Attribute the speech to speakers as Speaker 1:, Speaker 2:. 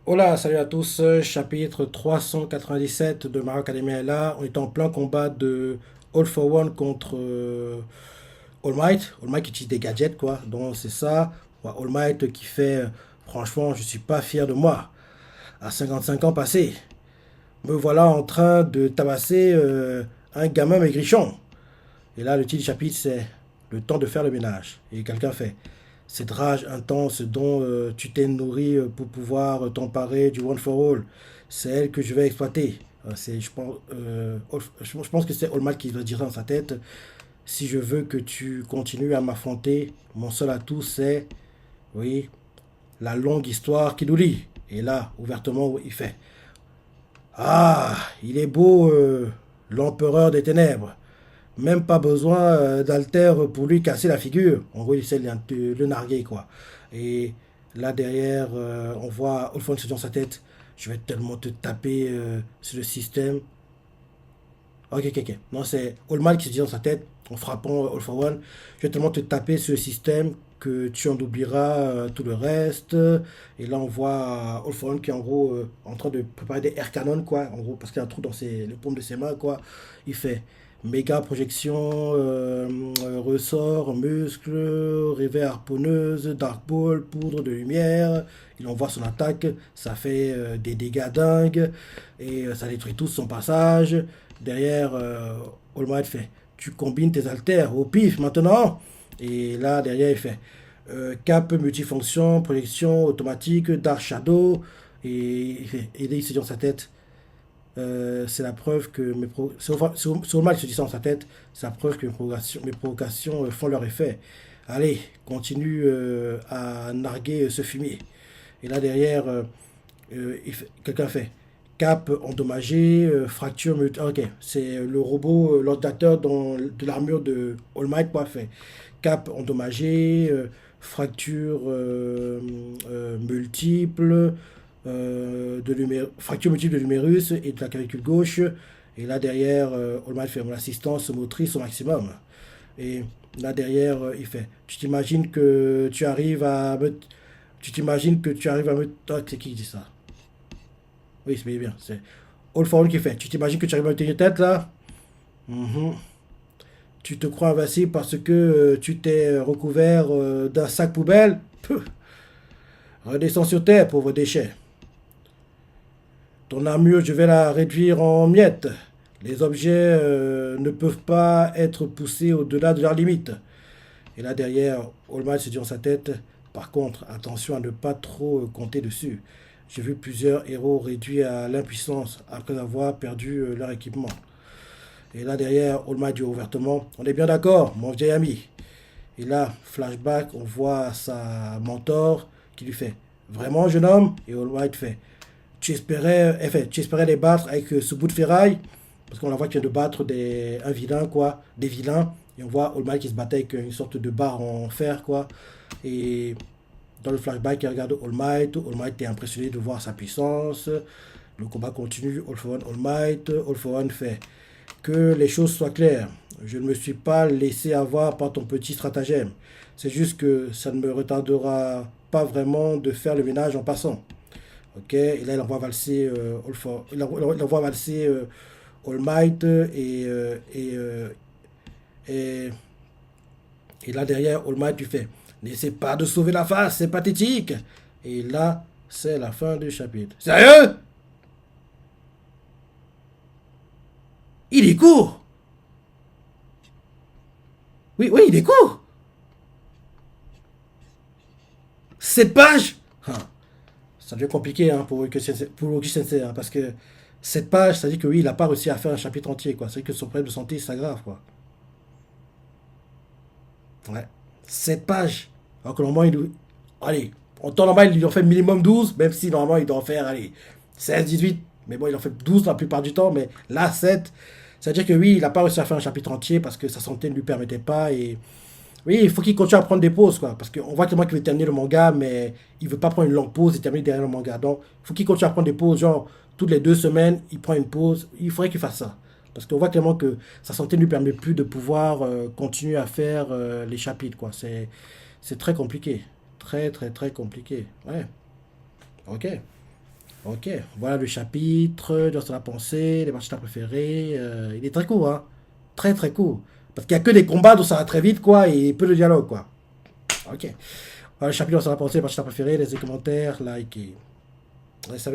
Speaker 1: Hola, salut à tous, chapitre 397 de Mario Academia est là. On est en plein combat de All for One contre All Might. All Might qui utilise des gadgets, quoi. Donc c'est ça. Ouais, All Might qui fait, franchement, je suis pas fier de moi. À 55 ans passés, me voilà en train de tabasser un gamin maigrichon. Et là, le titre du chapitre, c'est le temps de faire le ménage. Et quelqu'un fait cette rage intense dont tu t'es nourri pour pouvoir t'emparer du One for All. C'est elle que je vais exploiter. Je pense que c'est All Might qui doit dire ça dans sa tête. Si je veux que tu continues à m'affronter, mon seul atout, c'est, oui, la longue histoire qui nous lie. Et là, ouvertement, il fait ah, il est beau, l'empereur des ténèbres. Même pas besoin d'alter pour lui casser la figure. En gros, il essaie de le narguer, quoi. Et là, derrière, on voit Alphonse dans sa tête. Je vais tellement te taper sur le système. Ok, ok, ok. Non, c'est All Might qui se dit dans sa tête, en frappant All for One. Je vais tellement te taper sur le système que tu en oublieras tout le reste. Et là, on voit All for One qui est en gros en train de préparer des air cannon, quoi. En gros, parce qu'il y a un trou dans les paumes de ses mains, quoi. Il fait méga projection, ressort, muscle, réveil harponneuse, dark ball, poudre de lumière. Il envoie son attaque, ça fait des dégâts dingues et ça détruit tout son passage. Derrière, All Might fait tu combines tes haltères au pif maintenant. Et là, derrière, il fait cap multifonction, projection automatique, Dark Shadow. Et et là, il se dit dans sa tête c'est la preuve que c'est All Might qui se dit ça dans sa tête. C'est la preuve que mes provocations font leur effet. Allez, continue à narguer ce fumier. Et là, derrière, quelqu'un fait cap endommagé, fracture. Ok, c'est le robot, l'ordinateur de l'armure de All Might, quoi, fait cap endommagé, fracture multiple, fracture multiple de l'humérus et de la clavicule gauche. Et là derrière, All Might fait mon assistance motrice au maximum. Et là derrière, il fait tu t'imagines que tu arrives à me. Tu t'imagines que tu arrives à me. Ah, c'est qui dit ça? Oui, c'est bien. C'est All for All qui fait. Tu t'imagines que tu arrives à me tenir tête là? Mhm. Tu te crois invincible parce que tu t'es recouvert d'un sac poubelle? Puh. Redescends sur terre, pauvre déchet. Ton armure, je vais la réduire en miettes. Les objets ne peuvent pas être poussés au-delà de leurs limites. Et là derrière, All Might se dit dans sa tête, par contre, attention à ne pas trop compter dessus. J'ai vu plusieurs héros réduits à l'impuissance après avoir perdu leur équipement. Et là derrière, All Might dit ouvertement, on est bien d'accord, mon vieil ami. Et là, flashback, on voit sa mentor qui lui fait, vraiment jeune homme? Et All Might fait, tu espérais les battre avec ce bout de ferraille? Parce qu'on la voit qu'il vient de battre un vilain, quoi, des vilains. Et on voit All Might qui se battait avec une sorte de barre en fer, quoi. Et dans le flashback, il regarde All Might. All Might est impressionné de voir sa puissance. Le combat continue. All for One, All Might. All for One fait que les choses soient claires. Je ne me suis pas laissé avoir par ton petit stratagème. C'est juste que ça ne me retardera pas vraiment de faire le ménage en passant. Ok, et là il envoie valser il envoie valser All Might et, et là derrière All Might lui fait n'essaie pas de sauver la face, c'est pathétique. Et là c'est la fin du chapitre. Sérieux? Il est court. Oui, oui, il est court. 7 pages. Ah, ça devient compliqué hein, pour Oki Sensei hein, parce que 7 pages, ça dit que oui, il n'a pas réussi à faire un chapitre entier. Quoi. C'est que son problème de santé s'aggrave. Quoi. Ouais. 7 pages. Alors que normalement, allez, en temps normal, il en fait minimum 12, même si normalement, il doit en faire, allez, 16, 18. Mais bon, il en fait 12 la plupart du temps, mais là, 7. C'est-à-dire que oui, il n'a pas réussi à faire un chapitre entier parce que sa santé ne lui permettait pas. Et oui, il faut qu'il continue à prendre des pauses, quoi. Parce qu'on voit clairement qu'il veut terminer le manga, mais il veut pas prendre une longue pause et terminer derrière le manga. Donc, il faut qu'il continue à prendre des pauses, genre, toutes les 2 semaines, il prend une pause. Il faudrait qu'il fasse ça. Parce qu'on voit clairement que sa santé ne lui permet plus de pouvoir continuer à faire les chapitres, quoi. C'est très compliqué. Très, très, très compliqué. Ouais. Ok. Ok, voilà le chapitre, dans la pensée, les parties préférées. Il est très court, hein. Très très court. Parce qu'il n'y a que des combats, donc ça va très vite, quoi, et peu de dialogue, quoi. Ok. Voilà le chapitre dans la pensée, les parties préférées, laissez des commentaires, like et... Ouais, salut.